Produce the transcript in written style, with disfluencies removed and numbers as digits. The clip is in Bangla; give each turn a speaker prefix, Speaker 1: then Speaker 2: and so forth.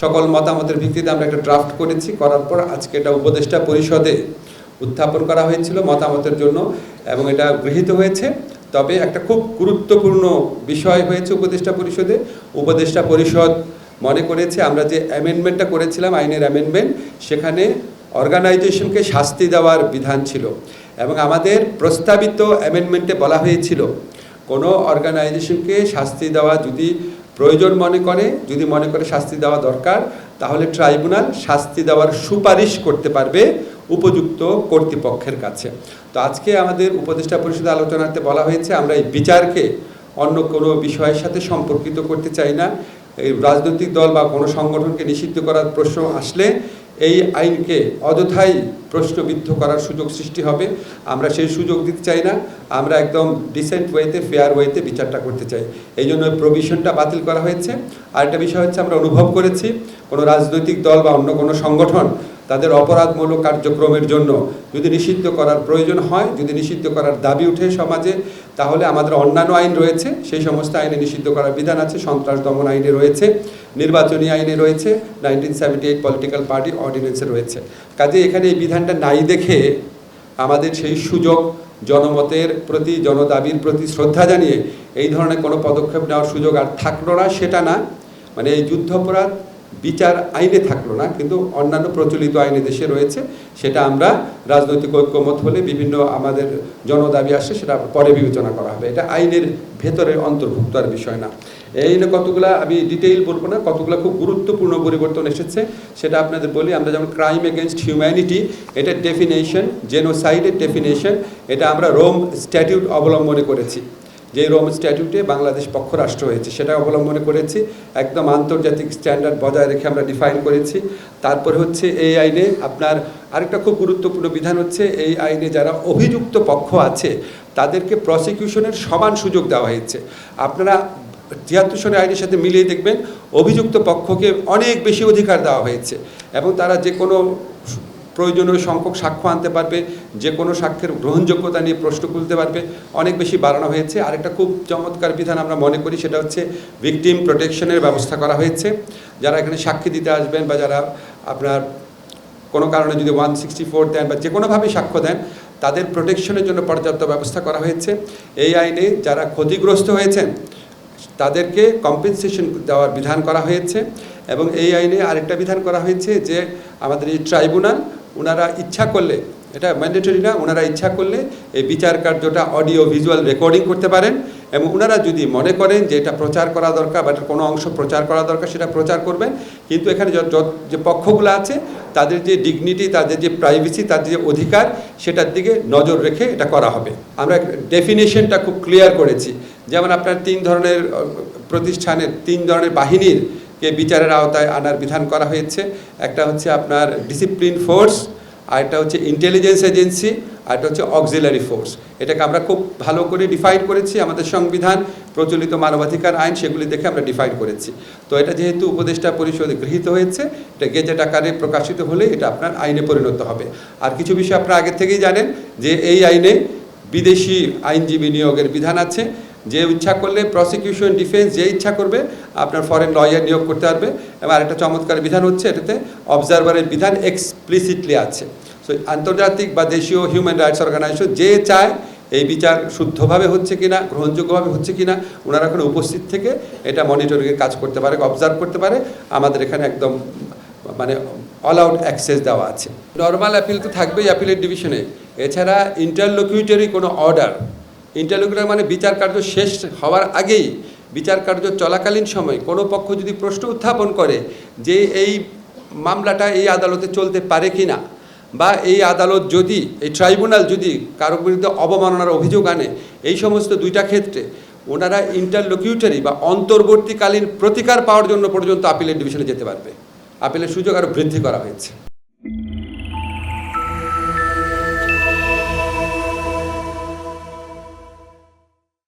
Speaker 1: সকল মতামতের ভিত্তিতে আমরা একটা ড্রাফট করেছি, করার পর আজকে এটা উপদেষ্টা পরিষদে উত্থাপন করা হয়েছিল মতামতের জন্য এবং এটা গৃহীত হয়েছে। তবে একটা খুব গুরুত্বপূর্ণ বিষয় হয়েছে উপদেষ্টা পরিষদে। উপদেষ্টা পরিষদ মনে করেছে আমরা যে অ্যামেন্ডমেন্টটা করেছিলাম, আইনের অ্যামেন্ডমেন্ট, সেখানে অর্গানাইজেশনকে শাস্তি দেওয়ার বিধান ছিল এবং আমাদের প্রস্তাবিত অ্যামেন্ডমেন্টে বলা হয়েছিল কোনো অর্গানাইজেশনকে শাস্তি দেওয়া যদি প্রয়োজন মনে করে, যদি মনে করে শাস্তি দেওয়া দরকার, তাহলে ট্রাইব্যুনাল শাস্তি দেওয়ার সুপারিশ করতে পারবে উপযুক্ত কর্তৃপক্ষের কাছে। তো আজকে আমাদের উপদেষ্টা পরিষদ আলোচনাতে বলা হয়েছে আমরা এই বিচারকে অন্য কোনো বিষয়ের সাথে সম্পর্কিত করতে চাই না। এই রাজনৈতিক দল বা কোনো সংগঠনকে নিষিদ্ধ করার প্রশ্ন আসলে এই আইনকে অযথাই প্রশ্নবিদ্ধ করার সুযোগ সৃষ্টি হবে। আমরা সেই সুযোগ দিতে চাই না। আমরা একদম ডিসেন্ট ওয়েতে, ফেয়ার ওয়েতে বিচারটা করতে চাই। এই জন্য প্রভিশনটা বাতিল করা হয়েছে। আরেকটা বিষয় হচ্ছে আমরা অনুভব করেছি কোনো রাজনৈতিক দল বা অন্য কোনো সংগঠন তাদের অপরাধমূলক কার্যক্রমের জন্য যদি নিষিদ্ধ করার প্রয়োজন হয়, যদি নিষিদ্ধ করার দাবি উঠে সমাজে, তাহলে আমাদের অন্যান্য আইন রয়েছে, সেই সমস্ত আইনে নিষিদ্ধ করার বিধান আছে। সন্ত্রাস দমন আইনে রয়েছে, নির্বাচনী আইনে রয়েছে, 1978 পলিটিক্যাল পার্টি অর্ডিন্যান্সে রয়েছে। কাজে এখানে এই বিধানটা নাই দেখে আমাদের সেই সুযোগ জনমতের প্রতি, জনদাবির প্রতি শ্রদ্ধা জানিয়ে এই ধরনের কোনো পদক্ষেপ নেওয়ার সুযোগ আর থাকলো না, সেটা না। মানে এই যুদ্ধাপরাধ বিচার আইনে থাকলো না, কিন্তু অন্যান্য প্রচলিত আইনে দেশে রয়েছে। সেটা আমরা রাজনৈতিক ঐক্যমত হলে বিভিন্ন আমাদের জনদাবি আসে, সেটা পরে বিবেচনা করা হবে। এটা আইনের ভেতরে অন্তর্ভুক্ত আর বিষয় না। এই নিয়ে কতগুলা আমি ডিটেইল বলবো না, কতগুলো খুব গুরুত্বপূর্ণ পরিবর্তন এসেছে সেটা আপনাদের বলি। আমরা যেমন ক্রাইম এগেনস্ট হিউম্যানিটি, এটার ডেফিনেশন, জেনোসাইডের ডেফিনেশন, এটা আমরা রোম স্ট্যাটিউট অবলম্বনে করেছি। যে রোম স্ট্যাটিউটে বাংলাদেশ পক্ষ রাষ্ট্র হয়েছে সেটা অবলম্বনে করেছি। একদম আন্তর্জাতিক স্ট্যান্ডার্ড বজায় রেখে আমরা ডিফাইন করেছি। তারপরে হচ্ছে এই আইনে আপনার আরেকটা খুব গুরুত্বপূর্ণ বিধান হচ্ছে এই আইনে যারা অভিযুক্ত পক্ষ আছে তাদেরকে প্রসিকিউশনের সমান সুযোগ দেওয়া হয়েছে। আপনারা ৭৩ সনের আইনের সাথে মিলিয়ে দেখবেন অভিযুক্ত পক্ষকে অনেক বেশি অধিকার দেওয়া হয়েছে এবং তারা যে কোনো প্রয়োজনীয় সংখ্যক সাক্ষ্য আনতে পারবে, যে কোনো সাক্ষ্যের গ্রহণযোগ্যতা নিয়ে প্রশ্ন তুলতে পারবে, অনেক বেশি বাড়ানো হয়েছে। আরেকটা খুব চমৎকার বিধান আমরা মনে করি সেটা হচ্ছে ভিকটিম প্রোটেকশনের ব্যবস্থা করা হয়েছে। যারা এখানে সাক্ষী দিতে আসবেন বা যারা আপনার কোনো কারণে যদি 164 দেন বা যে কোনোভাবে সাক্ষ্য দেন, তাদের প্রোটেকশনের জন্য পর্যাপ্ত ব্যবস্থা করা হয়েছে। এই আইনে যারা ক্ষতিগ্রস্ত হয়েছেন তাদেরকে কম্পেনসেশন দেওয়ার বিধান করা হয়েছে এবং এই আইনে আরেকটা বিধান করা হয়েছে যে আমাদের এই ট্রাইব্যুনাল ওনারা ইচ্ছা করলে, এটা ম্যান্ডেটরি না, ওনারা ইচ্ছা করলে এই বিচার কার্যটা অডিও ভিজুয়াল রেকর্ডিং করতে পারেন এবং ওনারা যদি মনে করেন যে এটা প্রচার করা দরকার বা এটার কোনো অংশ প্রচার করা দরকার সেটা প্রচার করবেন। কিন্তু এখানে যে পক্ষগুলো আছে তাদের যে ডিগনিটি, তাদের যে প্রাইভেসি, তাদের যে অধিকার, সেটার দিকে নজর রেখে এটা করা হবে। আমরা ডেফিনেশনটা খুব ক্লিয়ার করেছি। যেমন আপনার 3 ধরনের প্রতিষ্ঠানের, 3 ধরনের বাহিনীর কে বিচারের আওতায় আনার বিধান করা হয়েছে। একটা হচ্ছে আপনার ডিসিপ্লিন ফোর্স, আরেকটা হচ্ছে ইন্টেলিজেন্স এজেন্সি, আরেকটা হচ্ছে অক্সিলারি ফোর্স। এটাকে আমরা খুব ভালো করে ডিফাইন করেছি। আমাদের সংবিধান, প্রচলিত মানবাধিকার আইন, সেগুলি দেখে আমরা ডিফাইন করেছি। তো এটা যেহেতু উপদেষ্টা পরিষদে গৃহীত হয়েছে, এটা গেজেট আকারে প্রকাশিত হলে এটা আপনার আইনে পরিণত হবে। আর কিছু বিষয় আপনারা আগে থেকেই জানেন যে এই আইনে বিদেশি আইনজীবী নিয়োগের বিধান আছে। যে ইচ্ছা করলে প্রসিকিউশন, ডিফেন্স যে ইচ্ছা করবে আপনার ফরেন লয়ার নিয়োগ করতে পারবে। এবং আরেকটা চমৎকার বিধান হচ্ছে এটাতে অবজারভারের বিধান এক্সপ্লিসিটলি আছে। সো আন্তর্জাতিক বা দেশীয় হিউম্যান রাইটস অর্গানাইজেশন যে চায় এই বিচার শুদ্ধভাবে হচ্ছে কিনা, গ্রহণযোগ্যভাবে হচ্ছে কিনা, ওনারা এখানে উপস্থিত থেকে এটা মনিটরিংয়ের কাজ করতে পারে, অবজার্ভ করতে পারে। আমাদের এখানে একদম মানে অল আউট অ্যাক্সেস দেওয়া আছে। নর্মাল অ্যাপিল তো থাকবেই অ্যাপিলের ডিভিশনে। এছাড়া ইন্টারলোকিউটরি কোনো অর্ডার, ইন্টারলোকিউটর মানে বিচার কার্য শেষ হওয়ার আগেই, বিচার কার্য চলাকালীন সময় কোনো পক্ষ যদি প্রশ্ন উত্থাপন করে যে এই মামলাটা এই আদালতে চলতে পারে কি না, বা এই আদালত যদি, এই ট্রাইব্যুনাল যদি কারো বিরুদ্ধে অবমাননার অভিযোগ আনে, এই সমস্ত 2টা ক্ষেত্রে ওনারা ইন্টারলোকিউটরি বা অন্তর্বর্তীকালীন প্রতিকার পাওয়ার জন্য পর্যন্ত আপিলের ডিভিশনে যেতে পারবে। আপিলের সুযোগ আরও বৃদ্ধি করা হয়েছে।